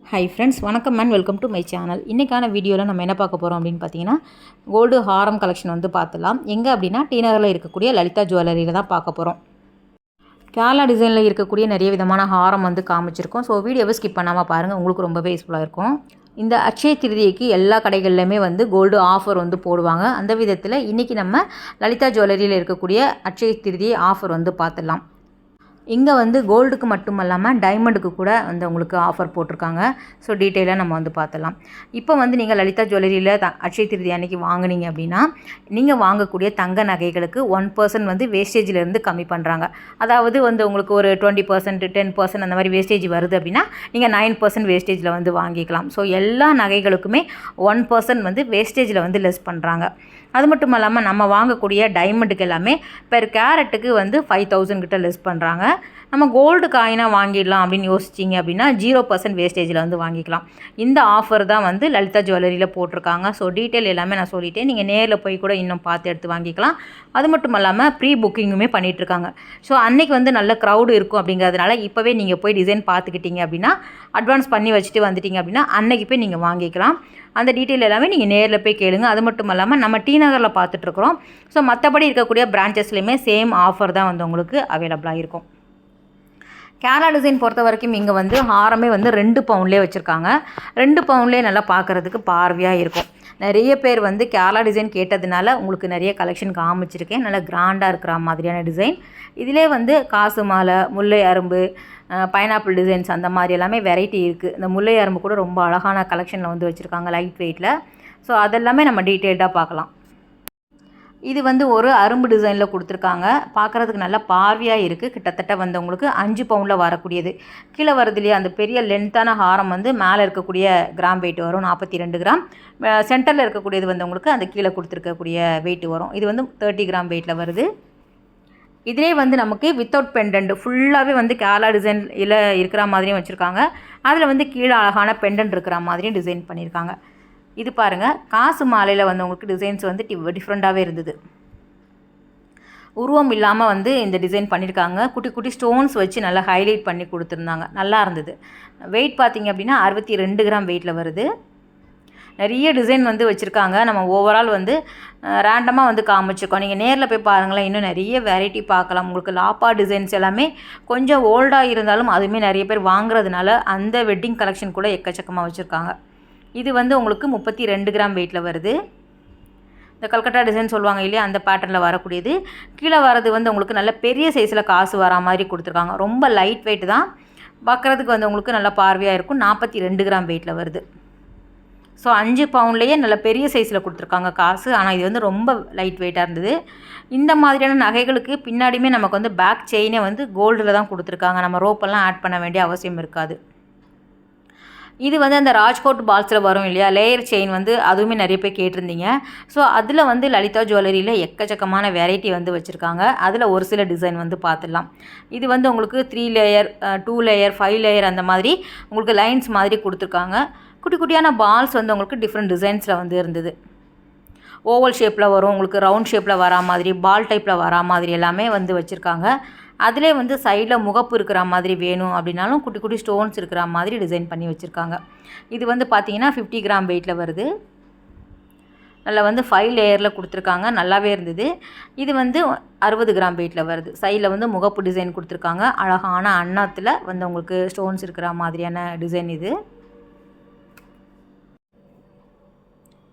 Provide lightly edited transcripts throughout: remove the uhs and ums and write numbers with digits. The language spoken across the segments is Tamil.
ஹை ஃப்ரெண்ட்ஸ், வணக்கம் and welcome to my channel. இன்றைக்கான வீடியோவில் நம்ம என்ன பார்க்க போகிறோம் அப்படின்னு பார்த்தீங்கன்னா, கோல்டு ஹாரம் கலெக்ஷன் வந்து பார்த்துலாம். எங்கே அப்படின்னா டி நகரில் இருக்கக்கூடிய லலிதா ஜுவல்லரியில் தான் பார்க்க போகிறோம். கேரளா டிசைனில் இருக்கக்கூடிய நிறைய விதமான ஹாரம் வந்து காமிச்சிருக்கோம். ஸோ வீடியோவை ஸ்கிப் பண்ணாமல் பாருங்கள், உங்களுக்கு ரொம்பவே யூஸ்ஃபுல்லாக இருக்கும். இந்த அட்சய திருதியைக்கு எல்லா கடைகள்லையுமே வந்து கோல்டு ஆஃபர் வந்து போடுவாங்க. அந்த விதத்தில் இன்றைக்கி நம்ம லலிதா ஜுவல்லரியில் இருக்கக்கூடிய அட்சய திருதியை ஆஃபர் வந்து பார்த்துடலாம். இங்கே வந்து கோல்டுக்கு மட்டும் இல்லாமல் டைமண்டுக்கு கூட வந்து உங்களுக்கு ஆஃபர் போட்டிருக்காங்க. ஸோ டீட்டெயிலாக நம்ம வந்து பார்த்துலாம். இப்போ வந்து நீங்கள் லலிதா ஜுவல்லரியில் அட்சய திருதி அன்றைக்கி வாங்கினீங்க அப்படின்னா, நீங்கள் வாங்கக்கூடிய தங்க நகைகளுக்கு 1% வந்து வேஸ்டேஜிலேருந்து கம்மி பண்ணுறாங்க. அதாவது வந்து உங்களுக்கு ஒரு 20%, 10% அந்த மாதிரி வேஸ்டேஜ் வருது அப்படின்னா, நீங்கள் 9% வேஸ்டேஜில் வந்து வாங்கிக்கலாம். ஸோ எல்லா நகைகளுக்குமே 1% வந்து வேஸ்டேஜில் வந்து லெஸ் பண்ணுறாங்க. அது மட்டும் இல்லாமல் நம்ம வாங்கக்கூடிய டைமண்டுக்கு எல்லாமே பெர் கேரட்டுக்கு வந்து 5000 கிட்ட லெஸ் பண்ணுறாங்க. நம்ம கோல்டு காயினாக வாங்கிடலாம் அப்படின்னு யோசிச்சிங்க அப்படின்னா 0% வேஸ்டேஜில் வந்து வாங்கிக்கலாம். இந்த ஆஃபர் தான் வந்து லலிதா ஜுவல்லரியில் போட்டிருக்காங்க. ஸோ டீட்டெயில் எல்லாமே நான் சொல்லிட்டேன். நீங்கள் நேரில் போய் கூட இன்னும் பார்த்து எடுத்து வாங்கிக்கலாம். அது மட்டும் இல்லாமல் ப்ரீ புக்கிங்குமே பண்ணிகிட்ருக்காங்க. ஸோ அன்றைக்கி வந்து நல்ல க்ரௌடு இருக்கும் அப்படிங்கிறதுனால இப்போவே நீங்கள் போய் டிசைன் பார்த்துக்கிட்டீங்க அப்படின்னா, அட்வான்ஸ் பண்ணி வச்சுட்டு வந்துட்டீங்க அப்படின்னா அன்றைக்கி போய் நீங்கள் வாங்கிக்கலாம். அந்த டீட்டெயில் எல்லாமே நீங்கள் நேரில் போய் கேளுங்க. அது மட்டும் இல்லாமல் நம்ம டி நகரில் பார்த்துட்ருக்குறோம். ஸோ மற்றபடி இருக்கக்கூடிய பிரான்ச்சஸ்லையுமே சேம் ஆஃபர் தான் வந்து உங்களுக்கு அவைலபிளாக இருக்கும். கேரளா டிசைன் பொறுத்த வரைக்கும் இங்கே வந்து ஹாரமே வந்து 2 பவுன்லேயே வச்சுருக்காங்க. 2 பவுன்லேயே நல்லா பார்க்குறதுக்கு பார்வையாக இருக்கும். நிறைய பேர் வந்து கேரளா டிசைன் கேட்டதுனால உங்களுக்கு நிறைய கலெக்ஷன் காமிச்சிருக்கேன். நல்லா கிராண்டாக இருக்கிற மாதிரியான டிசைன். இதிலே வந்து காசு மாலை, முல்லை அரும்பு, பைனாப்பிள் டிசைன்ஸ் அந்த மாதிரி எல்லாமே வெரைட்டி இருக்குது. இந்த முல்லை அரும்பு கூட ரொம்ப அழகான கலெக்ஷனில் வந்து வச்சுருக்காங்க லைட் வெயிட்டில். ஸோ அதெல்லாமே நம்ம டீட்டெயில்டாக பார்க்கலாம். இது வந்து ஒரு அரும்பு டிசைனில் கொடுத்துருக்காங்க. பார்க்குறதுக்கு நல்லா பார்வையாக இருக்குது. கிட்டத்தட்ட வந்து உங்களுக்கு 5 பவுனில் வரக்கூடியது. கீழே வருது இல்லையா அந்த பெரிய லென்த்தான ஹாரம் வந்து மேலே இருக்கக்கூடிய கிராம் வெயிட் வரும் 42 கிராம். சென்டரில் இருக்கக்கூடியது வந்து உங்களுக்கு அந்த கீழே கொடுத்துருக்கக்கூடிய வெயிட் வரும். இது வந்து 30 கிராம் வெயிட்டில் வருது. இதிலே வந்து நமக்கு வித்தவுட் பெண்டன்ட் ஃபுல்லாகவே வந்து கேரளா டிசைனில் இருக்கிற மாதிரியும் வச்சுருக்காங்க. அதில் வந்து கீழே அழகான பெண்டன்ட் இருக்கிற மாதிரியும் டிசைன் பண்ணியிருக்காங்க. இது பாருங்கள், காசு மாலையில் வந்து உங்களுக்கு டிசைன்ஸ் வந்து டிஃப்ரெண்ட்டாகவே இருந்தது. உருவம் இல்லாமல் வந்து இந்த டிசைன் பண்ணியிருக்காங்க. குட்டி குட்டி ஸ்டோன்ஸ் வச்சு நல்லா ஹைலைட் பண்ணி கொடுத்துருந்தாங்க. நல்லா இருந்தது. வெயிட் பார்த்திங்க அப்படின்னா 62 கிராம் வெயிட்டில் வருது. நிறைய டிசைன் வந்து வச்சுருக்காங்க. நம்ம ஓவரால் வந்து ரேண்டமாக வந்து காமிச்சிருக்கோம். நீங்கள் நேரில் போய் பாருங்களேன், இன்னும் நிறைய வெரைட்டி பார்க்கலாம். உங்களுக்கு லாப்பா டிசைன்ஸ் எல்லாமே கொஞ்சம் ஓல்டாக இருந்தாலும் அதுவுமே நிறைய பேர் வாங்குறதுனால அந்த வெட்டிங் கலெக்ஷன் கூட எக்கச்சக்கமாக வச்சுருக்காங்க. இது வந்து உங்களுக்கு 32 கிராம் வெயிட்டில் வருது. இந்த கல்கட்டா டிசைன் சொல்லுவாங்க இல்லையா, அந்த பேட்டர்னில் வரக்கூடியது. கீழே வரது வந்து உங்களுக்கு நல்ல பெரிய சைஸில் காசு வரா மாதிரி கொடுத்துருக்காங்க. ரொம்ப லைட் வெயிட் தான். பார்க்குறதுக்கு வந்து உங்களுக்கு நல்ல பார்வையாக இருக்கும். 42 கிராம் வெயிட்டில் வருது. ஸோ 5 பவுன்லேயே நல்ல பெரிய சைஸில் கொடுத்துருக்காங்க காசு. ஆனால் இது வந்து ரொம்ப லைட் வெயிட்டாக இருந்தது. இந்த மாதிரியான நகைகளுக்கு பின்னாடியுமே நமக்கு வந்து பேக் செயினே வந்து கோல்டில் தான் கொடுத்துருக்காங்க. நம்ம ரோப்பெல்லாம் ஆட் பண்ண வேண்டிய அவசியம் இருக்காது. இது வந்து அந்த ராஜ்கோட் பால்ஸில் வரும் இல்லையா லேயர் செயின் வந்து அதுவுமே நிறைய பேர் கேட்டிருந்தீங்க. ஸோ அதில் வந்து லலிதா ஜுவல்லரியில் எக்கச்சக்கமான வெரைட்டி வந்து வச்சுருக்காங்க. அதில் ஒரு சில டிசைன் வந்து பார்த்துடலாம். இது வந்து உங்களுக்கு 3 லேயர், 2 லேயர், 5 லேயர் அந்த மாதிரி உங்களுக்கு லைன்ஸ் மாதிரி கொடுத்துருக்காங்க. குட்டி குட்டியான பால்ஸ் வந்து உங்களுக்கு டிஃப்ரெண்ட் டிசைன்ஸில் வந்து இருந்தது. ஓவல் ஷேப்பில் வரும், உங்களுக்கு ரவுண்ட் ஷேப்பில் வரா மாதிரி, பால் டைப்பில் வரா மாதிரி எல்லாமே வந்து வச்சுருக்காங்க. அதிலே வந்து சைடில் முகப்பு இருக்கிற மாதிரி வேணும் அப்படின்னாலும் குட்டி குட்டி ஸ்டோன்ஸ் இருக்கிற மாதிரி டிசைன் பண்ணி வச்சுருக்காங்க. இது வந்து பார்த்திங்கன்னா 50 கிராம் வெயிட்டில் வருது. நல்லா வந்து 5 லேயரில் கொடுத்துருக்காங்க. நல்லாவே இருந்தது. இது வந்து 60 கிராம் வெயிட்டில் வருது. சைடில் வந்து முகப்பு டிசைன் கொடுத்துருக்காங்க. அழகான அன்னத்தில் வந்து உங்களுக்கு ஸ்டோன்ஸ் இருக்கிற மாதிரியான டிசைன் இது.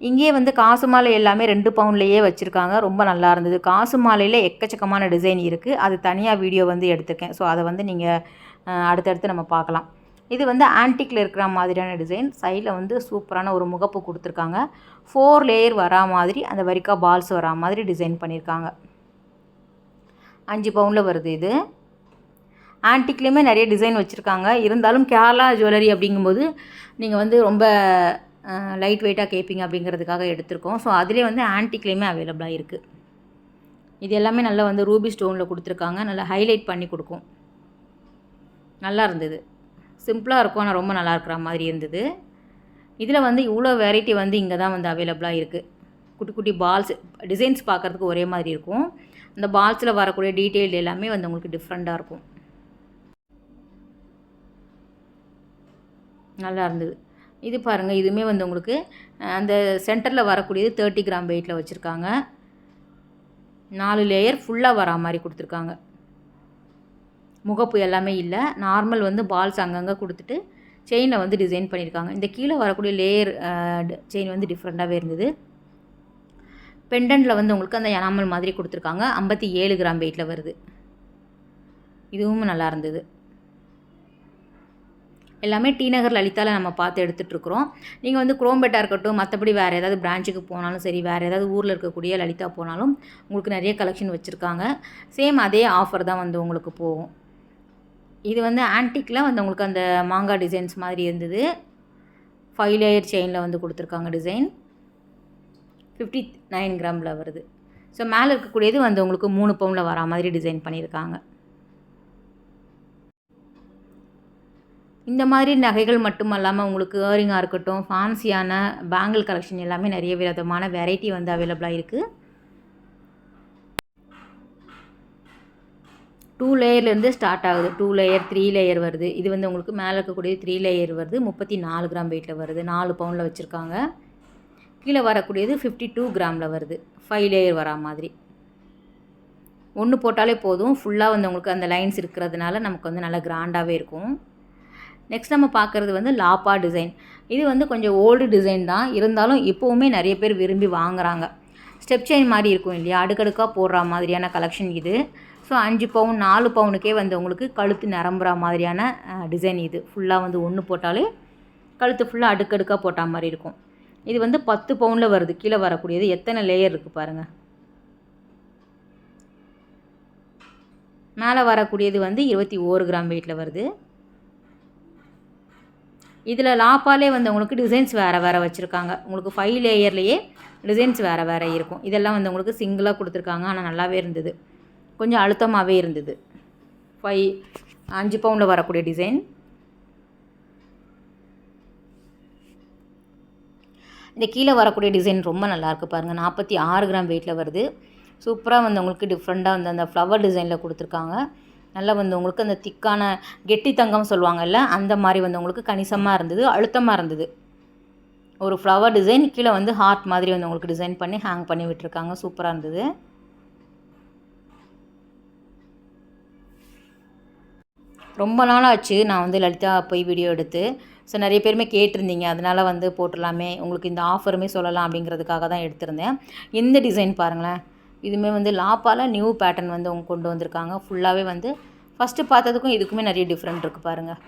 இங்கேயே வந்து காசு மாலை எல்லாமே 2 பவுன்லேயே வச்சுருக்காங்க. ரொம்ப நல்லா இருந்தது. காசு மாலையில் எக்கச்சக்கமான டிசைன் இருக்குது. அது தனியாக வீடியோ வந்து எடுத்திருக்கேன். ஸோ அதை வந்து நீங்கள் அடுத்தடுத்து நம்ம பார்க்கலாம். இது வந்து ஆன்டிக்கில் இருக்கிற மாதிரியான டிசைன். சைடில் வந்து சூப்பரான ஒரு முகப்பு கொடுத்துருக்காங்க. 4 லேயர் வரா மாதிரி அந்த வரிக்கா பால்ஸ் வரா மாதிரி டிசைன் பண்ணியிருக்காங்க. 5 பவுனில் வருது இது. ஆன்டிக்லேயுமே நிறைய டிசைன் வச்சுருக்காங்க. இருந்தாலும் கேரளா ஜுவல்லரி அப்படிங்கும்போது நீங்கள் வந்து ரொம்ப லைட் வெயிட்டாக கேட்பீங்க அப்படிங்கிறதுக்காக எடுத்திருக்கோம். ஸோ அதிலே வந்து ஆன்டிக்லேயுமே அவைலபிளாக இருக்குது. இது எல்லாமே நல்லா வந்து ரூபி ஸ்டோனில் கொடுத்துருக்காங்க. நல்லா ஹைலைட் பண்ணி கொடுக்கும். நல்லா இருந்தது. சிம்பிளாக இருக்கும், ஆனால் ரொம்ப நல்லா இருக்கிற மாதிரி இருந்தது. இதில் வந்து இவ்வளோ வெரைட்டி வந்து இங்கே தான் வந்து அவைலபிளாக இருக்குது. குட்டி குட்டி பால்ஸ் டிசைன்ஸ் பார்க்குறதுக்கு ஒரே மாதிரி இருக்கும். அந்த பால்ஸில் வரக்கூடிய டீட்டெயில் எல்லாமே வந்து உங்களுக்கு டிஃப்ரெண்ட்டாக இருக்கும். நல்லா இருந்தது. இது பாருங்கள், இதுவுமே வந்து உங்களுக்கு அந்த சென்டரில் வரக்கூடியது 30 கிராம் வெயிட்டில் வச்சுருக்காங்க. 4 லேயர் ஃபுல்லாக வரா மாதிரி கொடுத்துருக்காங்க. முகப்பு எல்லாமே இல்லை, நார்மல் வந்து பால்ஸ் அங்கங்கே கொடுத்துட்டு செயினில் வந்து டிசைன் பண்ணியிருக்காங்க. இந்த கீழே வரக்கூடிய லேயர் செயின் வந்து டிஃப்ரெண்ட்டாகவே இருந்தது. பெண்டன்ட்டில் வந்து உங்களுக்கு அந்த எனாமல் மாதிரி கொடுத்துருக்காங்க. 57 கிராம் வெயிட்டில் வருது. இதுவும் நல்லா இருந்தது. எல்லாமே டி நகர் லலிதாவில் நம்ம பார்த்து எடுத்துகிட்ருக்குறோம். நீங்கள் வந்து குரோம்பேட்டாக இருக்கட்டும், மற்றபடி வேறு ஏதாவது பிரான்ச்சுக்கு போனாலும் சரி, வேறு ஏதாவது ஊரில் இருக்கக்கூடிய லலிதா போனாலும் உங்களுக்கு நிறைய கலெக்ஷன் வச்சுருக்காங்க. சேம் அதே ஆஃபர் தான் வந்து உங்களுக்கு போகும். இது வந்து ஆன்டிக்கில் வந்து உங்களுக்கு அந்த மாங்காய் டிசைன்ஸ் மாதிரி இருந்தது. 5 லேயர் செயினில் வந்து கொடுத்துருக்காங்க டிசைன். 59 கிராமில் வருது. ஸோ மேலே இருக்கக்கூடியது வந்து உங்களுக்கு 3 பவுனில் வரா மாதிரி டிசைன் பண்ணியிருக்காங்க. இந்த மாதிரி நகைகள் மட்டும் இல்லாமல் உங்களுக்கு இயரிங்காக இருக்கட்டும், ஃபேன்சியான பேங்கிள் கலெக்ஷன் எல்லாமே நிறைய விதமான வெரைட்டி வந்து அவைலபிளாக இருக்குது. 2 லேயர்லேருந்து ஸ்டார்ட் ஆகுது. 2 லேயர், 3 லேயர் வருது. இது வந்து உங்களுக்கு மேலே இருக்கக்கூடிய 3 லேயர் வருது. 34 கிராம் வெயிட்டில் வருது. 4 பவுனில் வச்சுருக்காங்க. கீழே வரக்கூடியது 52 கிராமில் வருது. 5 லேயர் வரா மாதிரி. ஒன்று போட்டாலே போதும். ஃபுல்லாக வந்து உங்களுக்கு அந்த லைன்ஸ் இருக்கிறதுனால நமக்கு வந்து நல்லா கிராண்டாகவே இருக்கும். நெக்ஸ்ட் நம்ம பார்க்குறது வந்து லாப்பா டிசைன். இது வந்து கொஞ்சம் ஓல்டு டிசைன் தான், இருந்தாலும் இப்போவுமே நிறைய பேர் விரும்பி வாங்குகிறாங்க. ஸ்டெப் செயின் மாதிரி இருக்கும் இல்லையா, அடுக்கடுக்காக போடுற மாதிரியான கலெக்ஷன் இது. ஸோ 5 பவுன் 4 பவுனுக்கே வந்து உங்களுக்கு கழுத்து நிரம்புற மாதிரியான டிசைன் இது. ஃபுல்லாக வந்து ஒன்று போட்டாலே கழுத்து ஃபுல்லாக அடுக்கடுக்காக போட்ட மாதிரி இருக்கும். இது வந்து 10 பவுனில் வருது. கீழே வரக்கூடியது எத்தனை லேயர் இருக்குது பாருங்கள். மேலே வரக்கூடியது வந்து 21 கிராம் வெயிட்டில் வருது. இதில் லாப்பாலே வந்து உங்களுக்கு டிசைன்ஸ் வேறு வேறு வச்சுருக்காங்க. உங்களுக்கு 5 லேயர்லேயே டிசைன்ஸ் வேறு வேறு இருக்கும். இதெல்லாம் வந்து உங்களுக்கு சிங்கிளாக கொடுத்துருக்காங்க. ஆனால் நல்லாவே இருந்தது, கொஞ்சம் அழுத்தமாகவே இருந்தது. 5 பவுனில் வரக்கூடிய டிசைன். இந்த கீழே வரக்கூடிய டிசைன் ரொம்ப நல்லாயிருக்கு பாருங்கள். 46 கிராம் வெயிட்டில் வருது. சூப்பராக வந்து உங்களுக்கு டிஃப்ரெண்ட்டாக வந்து அந்த ஃப்ளவர் டிசைனில் கொடுத்துருக்காங்க. நல்லா வந்து உங்களுக்கு அந்த திக்கான கெட்டி தங்கம் சொல்லுவாங்கல்ல, அந்த மாதிரி வந்து உங்களுக்கு கணிசமாக இருந்தது, அழுத்தமாக இருந்தது. ஒரு ஃப்ளவர் டிசைன், கீழே வந்து ஹார்ட் மாதிரி வந்து உங்களுக்கு டிசைன் பண்ணி ஹேங் பண்ணி விட்டுருக்காங்க. சூப்பராக இருந்தது. ரொம்ப நாள் ஆச்சு நான் வந்து லலிதா போய் வீடியோ எடுத்து. ஸோ நிறைய பேருமே கேட்டிருந்தீங்க, அதனால் வந்து போட்டுடலாமே, உங்களுக்கு இந்த ஆஃபருமே சொல்லலாம் அப்படிங்கிறதுக்காக தான் எடுத்திருந்தேன். இந்த டிசைன் பாருங்களேன், இதுவுமே வந்து லாப்பால் நியூ பேட்டர்ன் வந்து அவங்க கொண்டு வந்திருக்காங்க. ஃபுல்லாகவே வந்து ஃபஸ்ட்டு பார்த்ததுக்கும் இதுக்குமே நிறைய டிஃப்ரெண்ட் இருக்குது பாருங்கள்.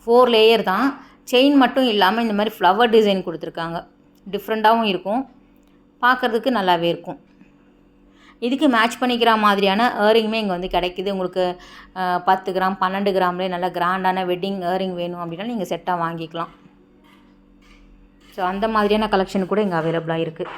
4 லேயர் தான். செயின் மட்டும் இல்லாமல் இந்த மாதிரி ஃப்ளவர் டிசைன் கொடுத்துருக்காங்க. டிஃப்ரெண்ட்டாகவும் இருக்கும், பார்க்குறதுக்கு நல்லாவே இருக்கும். இதுக்கு மேட்ச் பண்ணிக்கிற மாதிரியான இயரிங்குமே இங்கே வந்து கிடைக்கிது. உங்களுக்கு 10 கிராம் 12 கிராம்லேயே நல்லா கிராண்டான வெட்டிங் இயரிங் வேணும் அப்படின்னா நீங்கள் செட்டாக வாங்கிக்கலாம். ஸோ அந்த மாதிரியான கலெக்ஷன் கூட இங்கே அவைலபிளாக இருக்குது.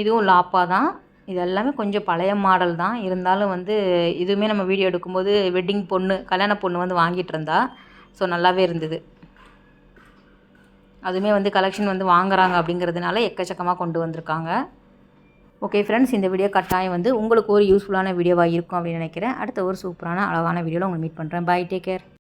இதுவும் லாப்பா தான். இது எல்லாமே கொஞ்சம் பழைய மாடல் தான், இருந்தாலும் வந்து இதுவுமே நம்ம வீடியோ எடுக்கும்போது வெட்டிங் பொண்ணு, கல்யாண பொண்ணு வந்து வாங்கிட்டு இருந்தா. ஸோ நல்லாவே இருந்தது. அதுவுமே வந்து கலெக்ஷன் வந்து வாங்குறாங்க அப்படிங்கிறதுனால எக்கச்சக்கமாக கொண்டு வந்திருக்காங்க. ஓகே ஃப்ரெண்ட்ஸ், இந்த வீடியோ கட்டாயம் வந்து உங்களுக்கு ஒரு யூஸ்ஃபுல்லான வீடியோவாக இருக்கும் அப்படின்னு நினைக்கிறேன். அடுத்த ஒரு சூப்பரான அழகான வீடியோவில் உங்களை மீட் பண்ணுறேன். Bye, take care.